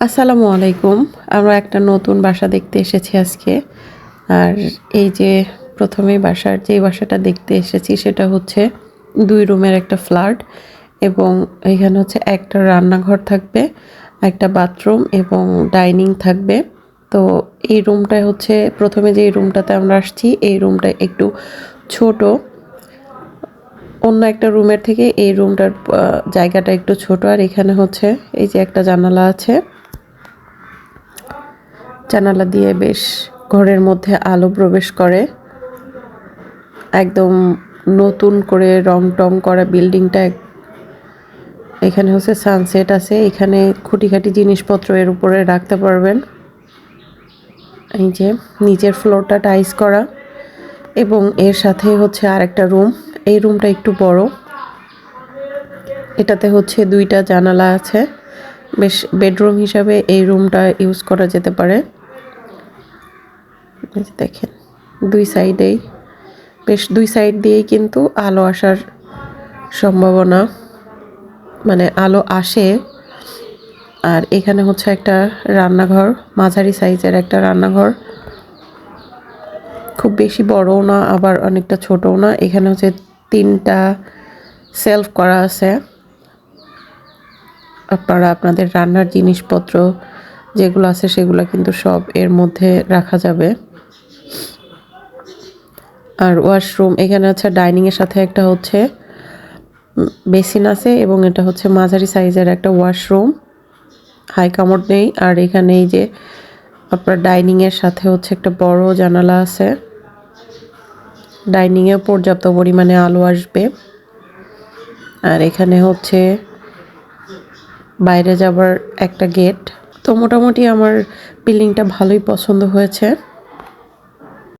আসসালামু আলাইকুম। আমরা একটা নতুন বাসা দেখতে এসেছি আজকে। আর এই যে প্রথমেই যেই বাসাটা দেখতে এসেছি সেটা হচ্ছে ২ রুমের একটা ফ্ল্যাট এবং এখানে হচ্ছে একটা রান্নাঘর থাকবে, একটা বাথরুম এবং ডাইনিং থাকবে। তো এই রুমটায় হচ্ছে প্রথমে যেই রুমটাতে আমরা আসছি এই রুমটা একটু ছোট। অন্য একটা রুমের থেকে এই রুমটার জায়গাটা একটু ছোট। আর এখানে হচ্ছে এই যে একটা জানালা আছে। জানালা দিয়ে বেশ ঘরের মধ্যে আলো প্রবেশ করে। একদম নতুন করে রং টং করা বিল্ডিংটা। এখানে হচ্ছে সানসেট আছে, এখানে খুঁটিখাটি জিনিসপত্র এর উপরে রাখতে পারবেন। এই যে নিচের ফ্লোরটা টাইলস করা এবং এর সাথে হচ্ছে আরেকটা রুম। এই রুমটা একটু বড়, এটাতে হচ্ছে 2টা জানালা আছে। বেশ বেডরুম হিসাবে এই রুমটা ইউজ করা যেতে পারে। দেখেন দুই সাইড দিয়েই কিন্তু আলো আসার সম্ভাবনা, মানে আলো আসে। আর এখানে হচ্ছে একটা রান্নাঘর, মাঝারি সাইজের একটা রান্নাঘর, খুব বেশি বড়ও না আবার অনেকটা ছোটও না। এখানে হচ্ছে 3টা সেলফ করা আছে, আপনারা আপনাদের রান্নার জিনিসপত্র যেগুলো আছে সেগুলো কিন্তু সব এর মধ্যে রাখা যাবে। আর ওয়াশরুম এখানে আছে, ডাইনিংয়ের সাথে একটা হচ্ছে বেসিন আছে এবং এটা হচ্ছে মাঝারি সাইজের একটা ওয়াশরুম, হাই কামোড নেই। আর এখানে এই যে আপনার ডাইনিংয়ের সাথে হচ্ছে একটা বড় জানালা আছে, ডাইনিংয়ে পর্যাপ্ত পরিমাণে আলো আসবে। আর এখানে হচ্ছে বাইরে যাবার একটা গেট। তো মোটামুটি আমার বিল্ডিংটা ভালোই পছন্দ হয়েছে।